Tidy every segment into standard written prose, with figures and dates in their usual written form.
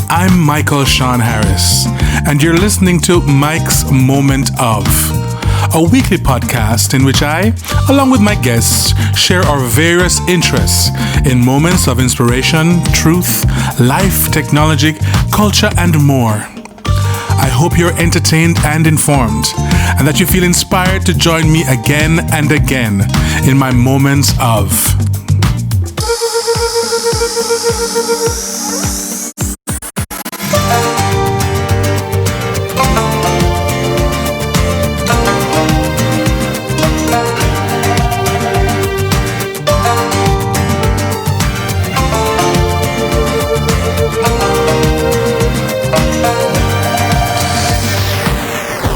I'm Michael Sean Harris, and you're listening to Mike's Moment of, a weekly podcast in which I, along with my guests, share our various interests in moments of inspiration, truth, life, technology, culture, and more. I hope you're entertained and informed, and that you feel inspired to join me again and again in my moments of.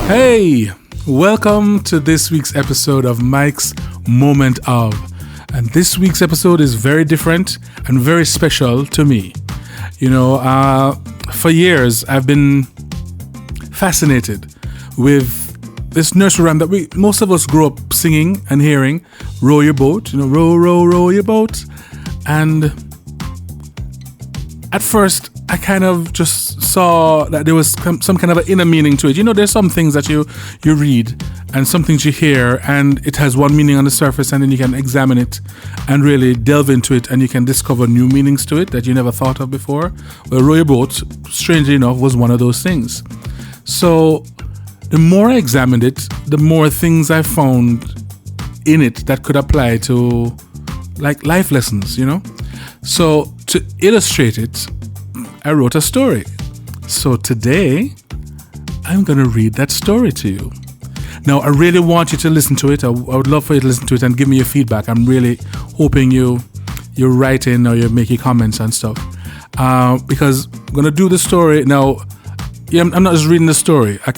Hey, welcome to this week's episode of Mike's Moment of. And this week's episode is very different and very special to me. For years I've been fascinated with this nursery rhyme that most of us grew up singing and hearing. Row your boat, row, row, row your boat. And at first I kind of just saw that there was some kind of an inner meaning to it. There's some things that you read and some things you hear, and it has one meaning on the surface, and then you can examine it and really delve into it, and you can discover new meanings to it that you never thought of before. Well, row your boat, strangely enough, was one of those things. So the more I examined it, the more things I found in it that could apply to like life lessons, So to illustrate it, I wrote a story. So today, I'm going to read that story to you. Now, I really want you to listen to it. I would love for you to listen to it and give me your feedback. I'm really hoping you write in or you make your comments and stuff. Because I'm going to do the story. Now, I'm not just reading the story. I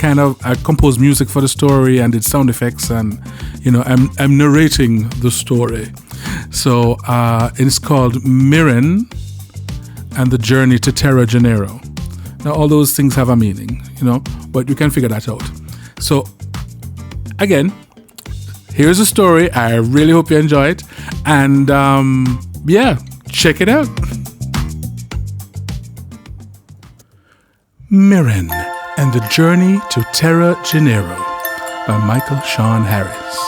compose music for the story and did sound effects, and I'm narrating the story. So it's called Mirren and the Journey to Tera-Genero. Now, all those things have a meaning, but you can figure that out. So, again, here's a story. I really hope you enjoy it. And, check it out. Mirren and the Journey to Tera-Genero by Michael Sean Harris.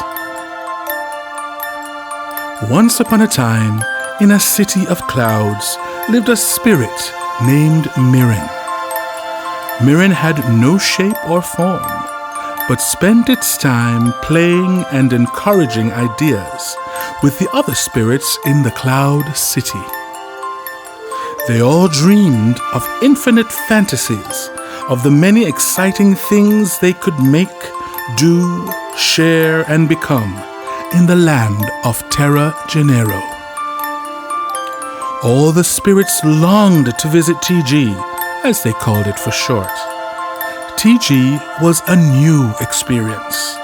Once upon a time, in a city of clouds, lived a spirit named Mirren. Mirren had no shape or form, but spent its time playing and encouraging ideas with the other spirits in the cloud city. They all dreamed of infinite fantasies, of the many exciting things they could make, do, share, and become in the land of Tera-Genero. All the spirits longed to visit TG, as they called it for short. TG was a new experience,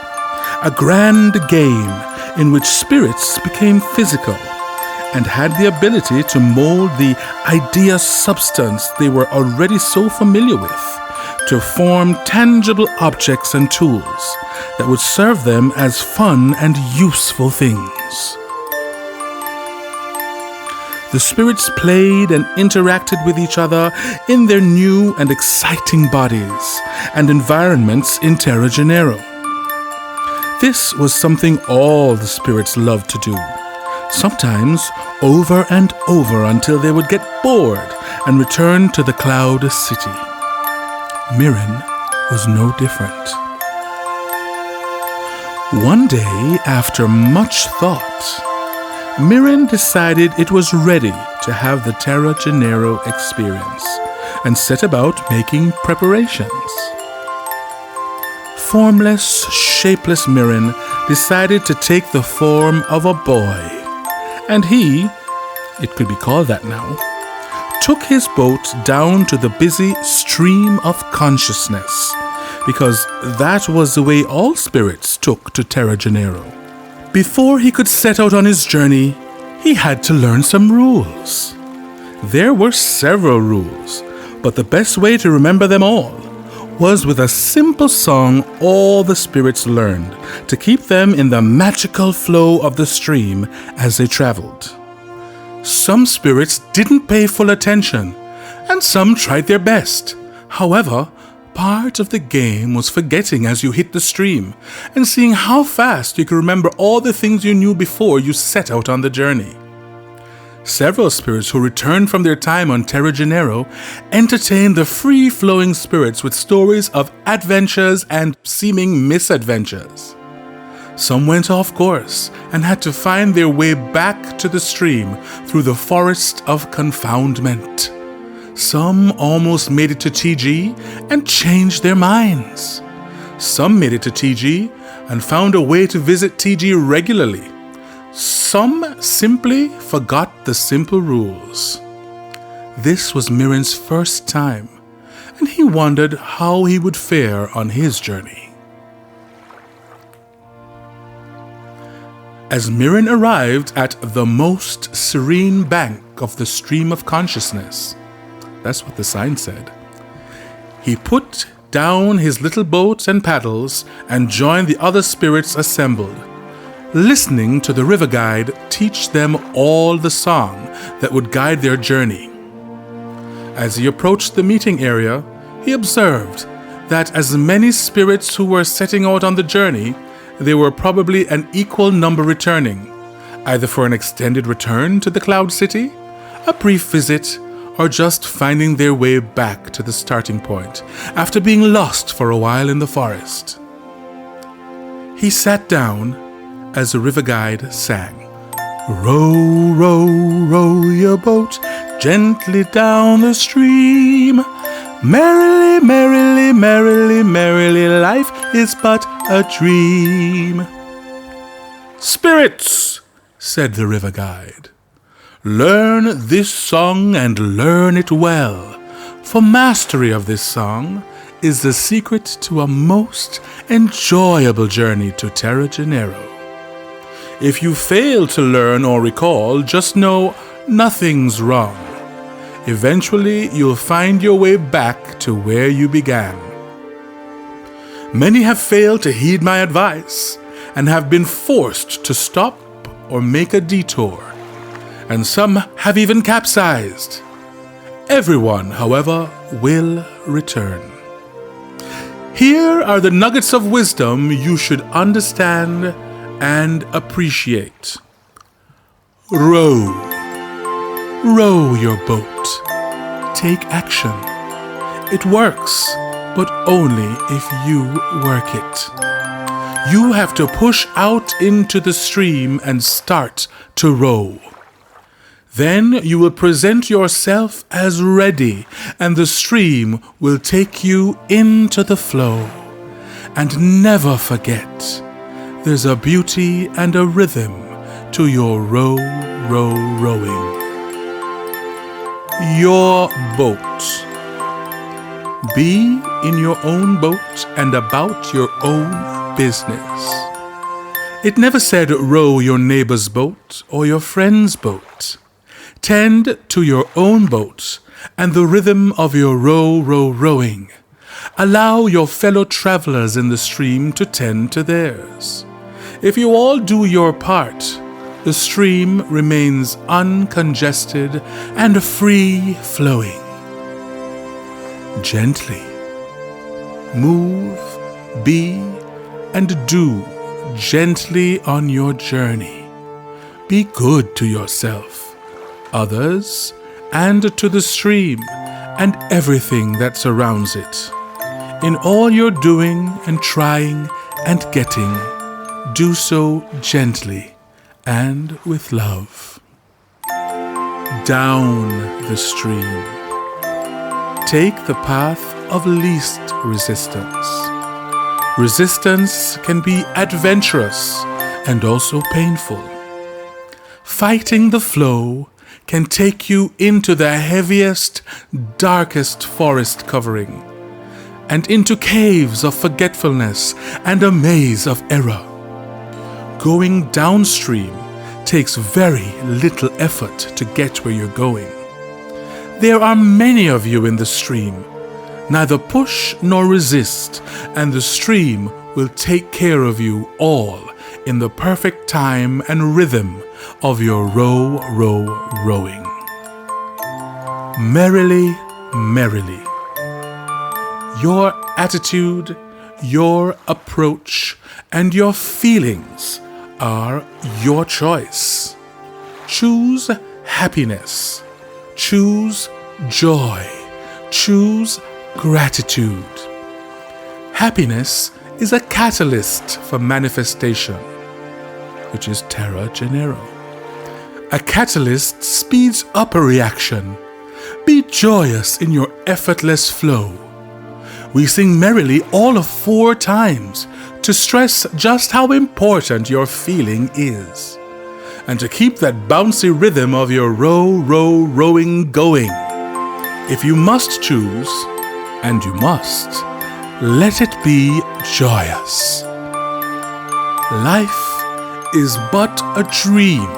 a grand game in which spirits became physical and had the ability to mold the idea substance they were already so familiar with to form tangible objects and tools that would serve them as fun and useful things. The spirits played and interacted with each other in their new and exciting bodies and environments in Tera-Genero. This was something all the spirits loved to do, sometimes over and over until they would get bored and return to the cloud city. Mirren was no different. One day, after much thought, Mirren decided it was ready to have the Tera-Genero experience and set about making preparations. Formless, shapeless Mirren decided to take the form of a boy, and he, it could be called that now, took his boat down to the busy stream of consciousness, because that was the way all spirits took to Tera-Genero. Before he could set out on his journey, he had to learn some rules. There were several rules, but the best way to remember them all was with a simple song all the spirits learned to keep them in the magical flow of the stream as they traveled. Some spirits didn't pay full attention and some tried their best. However, part of the game was forgetting as you hit the stream and seeing how fast you could remember all the things you knew before you set out on the journey. Several spirits who returned from their time on Tera-Genero entertained the free-flowing spirits with stories of adventures and seeming misadventures. Some went off course and had to find their way back to the stream through the forest of confoundment. Some almost made it to TG and changed their minds. Some made it to TG and found a way to visit TG regularly. Some simply forgot the simple rules. This was Mirren's first time, and he wondered how he would fare on his journey. As Mirren arrived at the most serene bank of the stream of consciousness, that's what the sign said, he put down his little boat and paddles and joined the other spirits assembled, listening to the river guide teach them all the song that would guide their journey. As he approached the meeting area, he observed that as many spirits who were setting out on the journey, there were probably an equal number returning, either for an extended return to the Cloud City, a brief visit, or just finding their way back to the starting point after being lost for a while in the forest. He sat down as the river guide sang, "Row, row, row your boat gently down the stream. Merrily, merrily, merrily, merrily, life is but a dream." "Spirits," said the river guide, "learn this song and learn it well, for mastery of this song is the secret to a most enjoyable journey to Tera-Genero. If you fail to learn or recall, just know nothing's wrong. Eventually, you'll find your way back to where you began. Many have failed to heed my advice and have been forced to stop or make a detour, and some have even capsized. Everyone, however, will return. Here are the nuggets of wisdom you should understand and appreciate. Row. Row your boat. Take action. It works, but only if you work it. You have to push out into the stream and start to row. Then you will present yourself as ready, and the stream will take you into the flow. And never forget, there's a beauty and a rhythm to your row, row, rowing. Your boat. Be in your own boat and about your own business. It never said row your neighbor's boat or your friend's boat. Tend to your own boat and the rhythm of your row, row, rowing. Allow your fellow travelers in the stream to tend to theirs. If you all do your part, the stream remains uncongested and free-flowing. Gently. Move, be, and do gently on your journey. Be good to yourself, others, and to the stream and everything that surrounds it. In all your doing and trying and getting, do so gently and with love. Down the stream. Take the path of least resistance. Resistance can be adventurous and also painful. Fighting the flow can take you into the heaviest, darkest forest covering, and into caves of forgetfulness and a maze of error. Going downstream takes very little effort to get where you're going. There are many of you in the stream. Neither push nor resist, and the stream will take care of you all in the perfect time and rhythm of your row, row, rowing. Merrily, merrily. Your attitude, your approach, and your feelings are your choice. Choose happiness. Choose joy. Choose gratitude. Happiness is a catalyst for manifestation, which is Tera-Genero. A catalyst speeds up a reaction. Be joyous in your effortless flow. We sing merrily all of 4 times to stress just how important your feeling is, and to keep that bouncy rhythm of your rowing going. If you must choose, and you must, let it be joyous. Life is but a dream.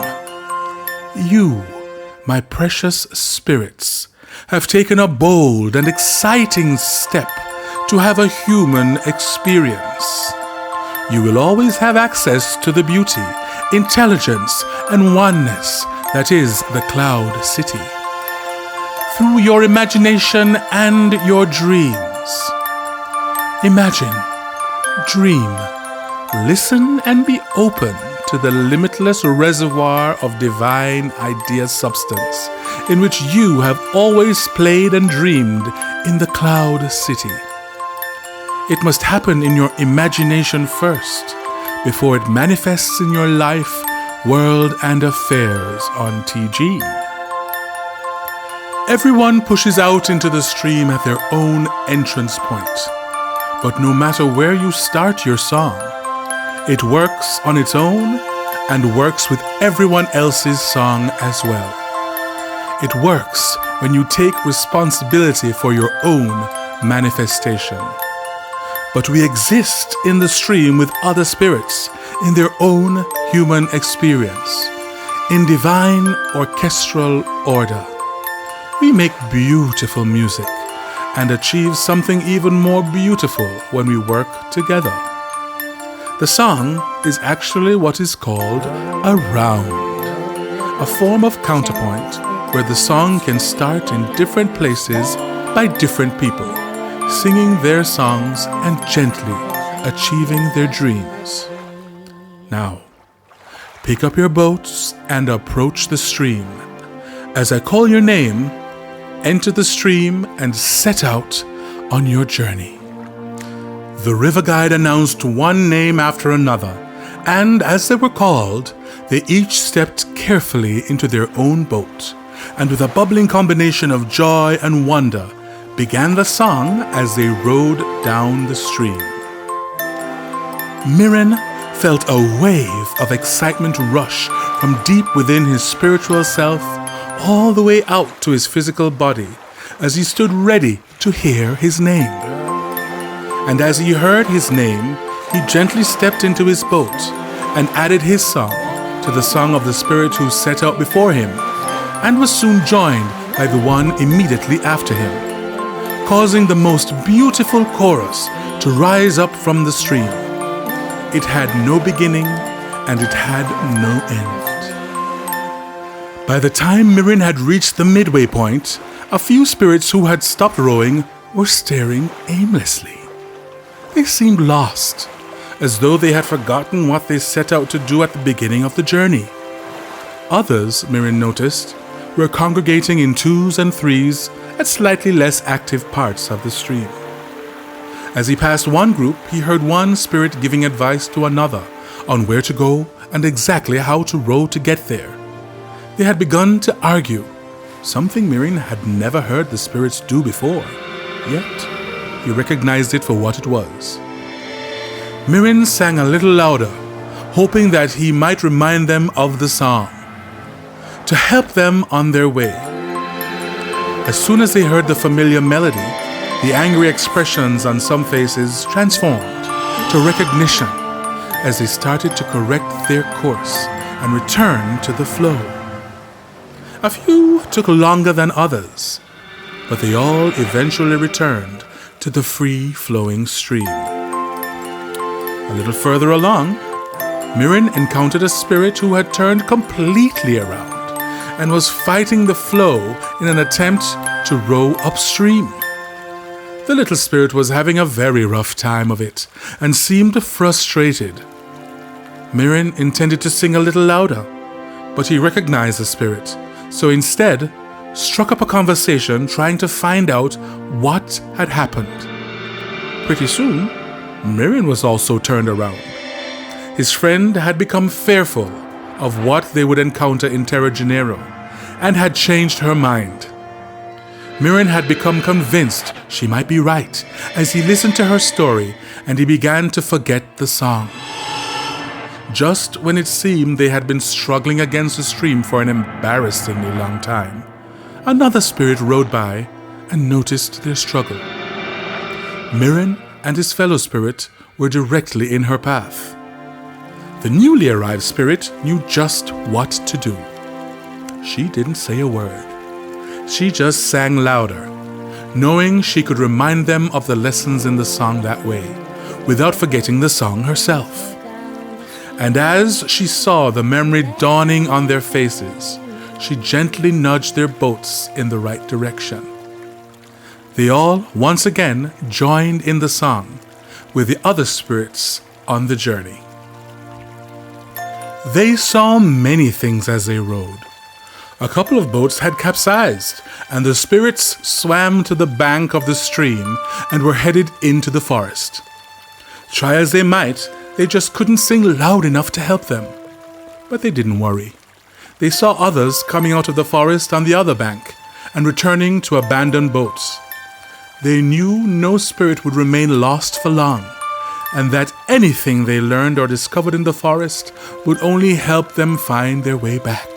You, my precious spirits, have taken a bold and exciting step to have a human experience. You will always have access to the beauty, intelligence, and oneness that is the Cloud City. Through your imagination and your dreams. Imagine, dream, listen, and be open to the limitless reservoir of divine idea substance in which you have always played and dreamed in the Cloud City. It must happen in your imagination first, before it manifests in your life, world, and affairs on TG. Everyone pushes out into the stream at their own entrance point. But no matter where you start your song, it works on its own and works with everyone else's song as well. It works when you take responsibility for your own manifestation. But we exist in the stream with other spirits in their own human experience, in divine orchestral order. We make beautiful music and achieve something even more beautiful when we work together. The song is actually what is called a round, a form of counterpoint where the song can start in different places by different people, singing their songs and gently achieving their dreams. Now, pick up your boats and approach the stream. As I call your name, enter the stream and set out on your journey. The river guide announced one name after another, and as they were called, they each stepped carefully into their own boat, and with a bubbling combination of joy and wonder, began the song as they rowed down the stream. Mirren felt a wave of excitement rush from deep within his spiritual self all the way out to his physical body as he stood ready to hear his name. And as he heard his name, he gently stepped into his boat and added his song to the song of the spirit who set out before him, and was soon joined by the one immediately after him, causing the most beautiful chorus to rise up from the stream. It had no beginning and it had no end. By the time Mirren had reached the midway point, a few spirits who had stopped rowing were staring aimlessly. They seemed lost, as though they had forgotten what they set out to do at the beginning of the journey. Others, Mirren noticed, were congregating in 2s and 3s at slightly less active parts of the stream. As he passed one group, he heard one spirit giving advice to another on where to go and exactly how to row to get there. They had begun to argue, something Mirren had never heard the spirits do before, yet he recognized it for what it was. Mirren sang a little louder, hoping that he might remind them of the song, to help them on their way. As soon as they heard the familiar melody, the angry expressions on some faces transformed to recognition as they started to correct their course and return to the flow. A few took longer than others, but they all eventually returned to the free-flowing stream. A little further along, Mirren encountered a spirit who had turned completely around and was fighting the flow in an attempt to row upstream. The little spirit was having a very rough time of it and seemed frustrated. Mirren intended to sing a little louder, but he recognized the spirit, so instead struck up a conversation trying to find out what had happened. Pretty soon, Mirren was also turned around. His friend had become fearful of what they would encounter in Tera-Genero and had changed her mind. Mirren had become convinced she might be right as he listened to her story and he began to forget the song. Just when it seemed they had been struggling against the stream for an embarrassingly long time, another spirit rode by and noticed their struggle. Mirren and his fellow spirit were directly in her path. The newly arrived spirit knew just what to do. She didn't say a word. She just sang louder, knowing she could remind them of the lessons in the song that way, without forgetting the song herself. And as she saw the memory dawning on their faces, she gently nudged their boats in the right direction. They all, once again, joined in the song, with the other spirits on the journey. They saw many things as they rowed. A couple of boats had capsized, and the spirits swam to the bank of the stream and were headed into the forest. Try as they might, they just couldn't sing loud enough to help them. But they didn't worry. They saw others coming out of the forest on the other bank and returning to abandoned boats. They knew no spirit would remain lost for long, and that anything they learned or discovered in the forest would only help them find their way back.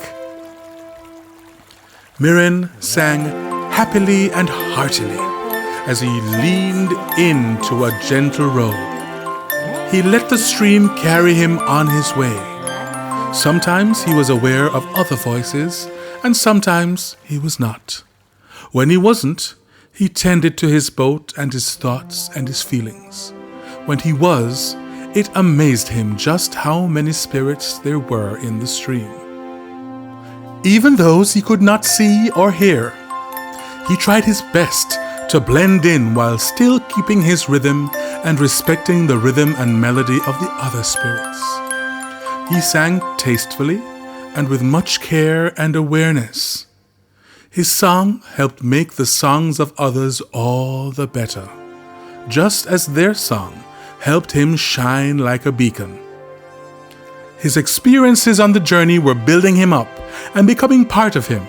Mirren sang happily and heartily as he leaned into a gentle row. He let the stream carry him on his way. Sometimes he was aware of other voices, and sometimes he was not. When he wasn't, he tended to his boat and his thoughts and his feelings. When he was, it amazed him just how many spirits there were in the stream. Even those he could not see or hear. He tried his best to blend in while still keeping his rhythm and respecting the rhythm and melody of the other spirits. He sang tastefully and with much care and awareness. His song helped make the songs of others all the better, just as their song helped him shine like a beacon. His experiences on the journey were building him up and becoming part of him,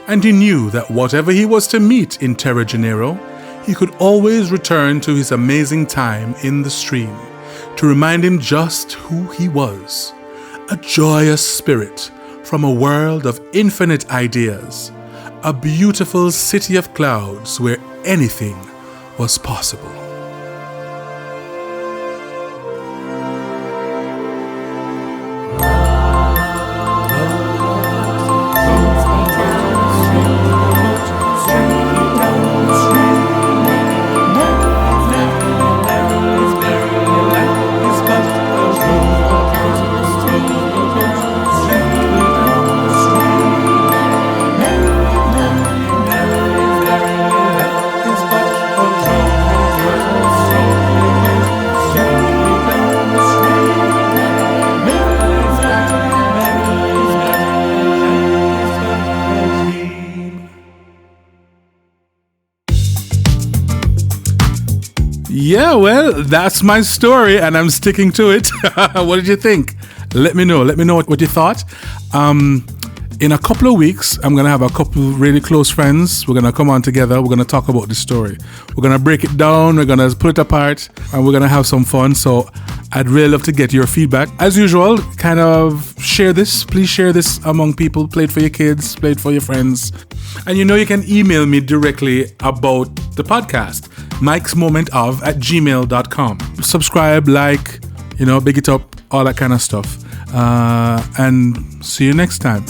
and he knew that whatever he was to meet in Tera-Genero, he could always return to his amazing time in the stream to remind him just who he was, a joyous spirit from a world of infinite ideas, a beautiful city of clouds where anything was possible. Yeah, well, that's my story, and I'm sticking to it. What did you think? Let me know. Let me know what you thought. In a couple of weeks, I'm going to have a couple really close friends. We're going to come on together. We're going to talk about this story. We're going to break it down. We're going to pull it apart, and we're going to have some fun. So I'd really love to get your feedback. As usual, kind of share this. Please share this among people. Play it for your kids. Play it for your friends. And you can email me directly about the podcast, mikesmomentof@gmail.com. Subscribe, like, big it up, all that kind of stuff. And see you next time.